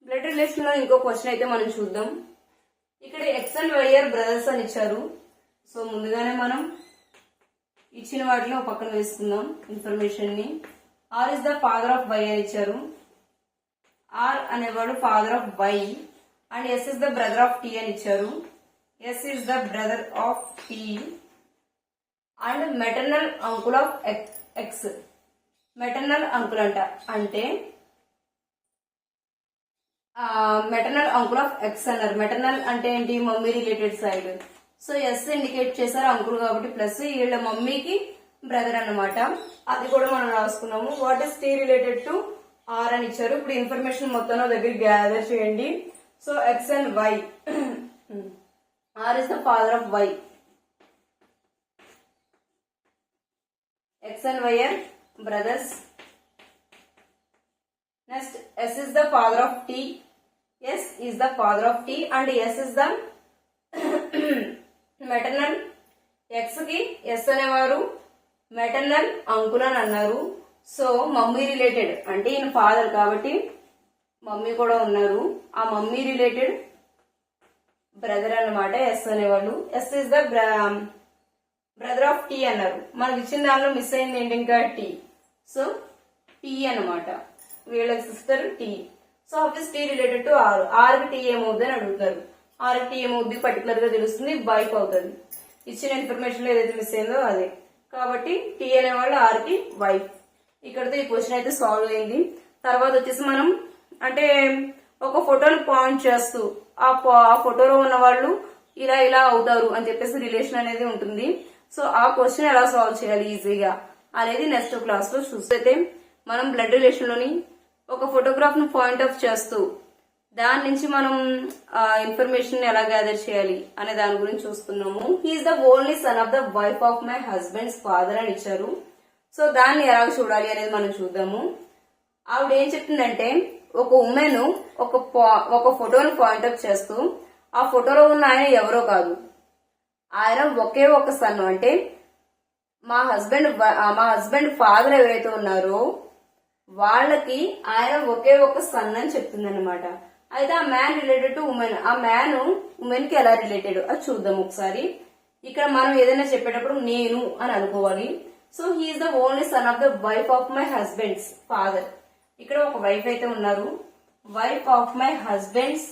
Blood relation లో ఇంకో question అయితే మనం చూద్దాం. ఇక్కడ X and Y are brothers అని ఇచ్చారు. సో ముందుగానే మనం ఇచ్చిన వాటిలో పక్కన వేసుకుందాం ఇన్ఫర్మేషన్ ని. R is the father of Y అని ఇచ్చారు. ఆర్ అనేవాడు father of Y and S is the brother of T అని ఇచ్చారు. S is the brother of T and maternal uncle of X. Maternal uncle అంటే maternal uncle of X అన్నారు. Maternal అంటే ఏంటి? Mummy related side. So S indicate చేశారు uncle కాబట్టి plus, వీళ్ళ మమ్మీకి బ్రదర్ అన్నమాట. అది కూడా మనం రాసుకున్నాము. What is T related to R అని ఇచ్చారు. ఇప్పుడు ఇన్ఫర్మేషన్ మొత్తం దగ్గర గ్యాదర్ చేయండి. So X and Y, R is the father of Y, X and Y are brothers. Next, S is the father of T. S is the father of T and S is the maternal. X ki S అనేవారు maternal uncle అని అన్నారు. So mummy related అంటే ఈయన father కాబట్టి mummy కూడా ఉన్నారు. ఆ mummy related brother అన్నమాట ఎస్ అనేవాళ్ళు. S is the brother of T అన్నారు. మనకి ఇచ్చిన దానిలో మిస్ అయింది ఏంటి? ఇంకా టీ. సో టీ అన్నమాట, వీళ్ళ సిస్టర్ టీ. సో ఆఫీస్ T related to R. R కి టీ ఏమవుద్ది అని అడుగుతారు. ఆర్ కి టీ ఏమవుద్ది పర్టికులర్ గా తెలుస్తుంది, వైఫ్ అవుతుంది. ఇచ్చిన ఇన్ఫర్మేషన్ లో ఏదైతే మిస్ అయిందో అదే. కాబట్టి టీ అనేవాళ్ళు ఆర్ కి వైఫ్. ఇక్కడతో ఈ క్వశ్చన్ అయితే సాల్వ్ అయింది. తర్వాత వచ్చేసి మనం అంటే ఒక ఫోటోని పాయింట్ చేస్తూ ఆ ఫోటోలో ఉన్న వాళ్ళు ఇలా ఇలా అవుతారు అని చెప్పేసి రిలేషన్ అనేది ఉంటుంది. సో ఆ క్వశ్చన్ ఎలా సాల్వ్ చేయాలి ఈజీగా అనేది నెక్స్ట్ క్లాస్ లో చూస్తే మనం బ్లడ్ రిలేషన్ లోని ఒక ఫోటోగ్రాఫ్ ను పాయింట్ ఆఫ్ చేస్తూ దాని నుంచి మనం ఇన్ఫర్మేషన్ ఎలా గ్యాదర్ చేయాలి అనే దాని గురించి చూస్తున్నాము. He's the only son of the wife of my husband's father అని ఇచ్చారు. సో దాన్ని ఎలా చూడాలి అనేది మనం చూద్దాము. ఆవిడ ఏం చెప్తుందంటే ఒక ఉమెన్ ఒక ఫోటోని పాయింట్ ఆఫ్ చేస్తూ ఆ ఫోటోలో ఉన్న ఆయన ఎవరో కాదు, ఆయన ఒకే ఒక సన్. అంటే మా హస్బెండ్ ఫాదర్ ఎవరైతే ఉన్నారో వాళ్ళకి ఆయన ఒకే ఒక సన్ అని చెప్తుంది అనమాట. అయితే ఆ మ్యాన్ రిలేటెడ్ టు ఉమెన్. ఆ మ్యాన్ ఉమెన్ కి ఎలా రిలేటెడ్ అది చూద్దాం ఒకసారి. ఇక్కడ మనం ఏదైనా చెప్పేటప్పుడు నేను అని అనుకోవాలి. So he's the only son of the wife of my husband's father. ఇక్కడ ఒక వైఫ్ అయితే ఉన్నారు. Wife of my husband's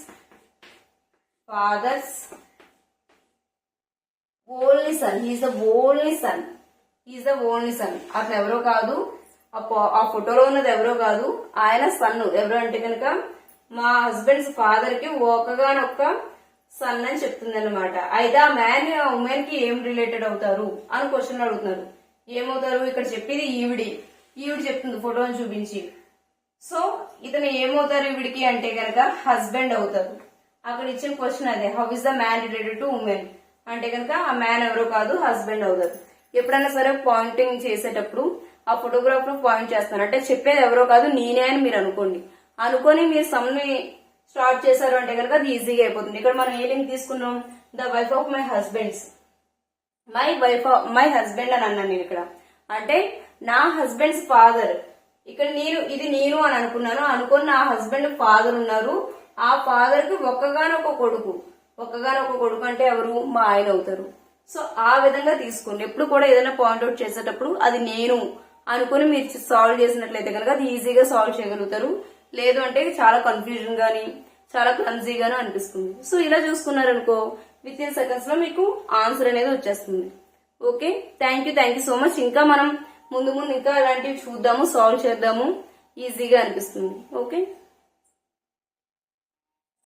father's only son. He's the only son. He's the only son. అతను ఎవరో కాదు, ఆ ఫోటోలో ఉన్నది ఎవరో కాదు, ఆయన సన్. ఎవరు అంటే కనుక మా హస్బెండ్స్ ఫాదర్ కి ఒకగానొక్క సన్ అని చెప్తుంది అనమాట. అయితే ఆ మ్యాన్ ఆ ఉమెన్ కి ఏం రిలేటెడ్ అవుతారు అని క్వశ్చన్ అడుగుతున్నారు. ఏమవుతారు? ఇక్కడ చెప్పేది ఈవిడ చెప్తుంది ఫోటోని చూపించి. సో ఇతను ఏమవుతారు ఈవిడికి అంటే కనుక హస్బెండ్ అవుతారు. అక్కడ ఇచ్చిన క్వశ్చన్ అదే, how is the man related to women అంటే కనుక ఆ మ్యాన్ ఎవరో కాదు, హస్బెండ్ అవుతారు. ఎప్పుడైనా సరే పాయింటింగ్ చేసేటప్పుడు ఆ ఫోటోగ్రాఫ్ లో పాయింట్ చేస్తాను అంటే చెప్పేది ఎవరో కాదు నేనే అని మీరు అనుకోండి. అనుకొని మీరు సమ్ ని స్టార్ట్ చేశారు అంటే కనుక అది ఈజీగా అయిపోతుంది. ఇక్కడ మనం ఏ లింక్ తీసుకున్నాం? The wife of my husbands. My husband అని అన్నాను నేను ఇక్కడ. అంటే నా హస్బెండ్స్ ఫాదర్. ఇక్కడ ఇది నేను అని అనుకున్నాను. అనుకొని నా హస్బెండ్ ఫాదర్ ఉన్నారు. ఆ ఫాదర్ కి ఒక్కగానొక కొడుకు అంటే ఎవరు? మా ఆయన అవుతారు. సో ఆ విధంగా తీసుకోండి. ఎప్పుడు కూడా ఏదైనా పాయింట్అవుట్ చేసేటప్పుడు అది నేను అనుకుని మీరు సాల్వ్ చేసినట్లయితే కనుక అది ఈజీగా సాల్వ్ చేయగలుగుతారు. లేదు అంటే చాలా కన్ఫ్యూజన్ గానీ చాలా క్లమ్జీగాను అనిపిస్తుంది. సో ఇలా చూసుకున్నారనుకో విత్ ఇన్ సెకండ్స్ లో మీకు ఆన్సర్ అనేది వచ్చేస్తుంది. Okay, thank you so much. ఇంకా మనం ముందు ఇంకా అలాంటివి చూద్దాము, సాల్వ్ చేద్దాము, ఈజీగా అనిపిస్తుంది. ఓకే.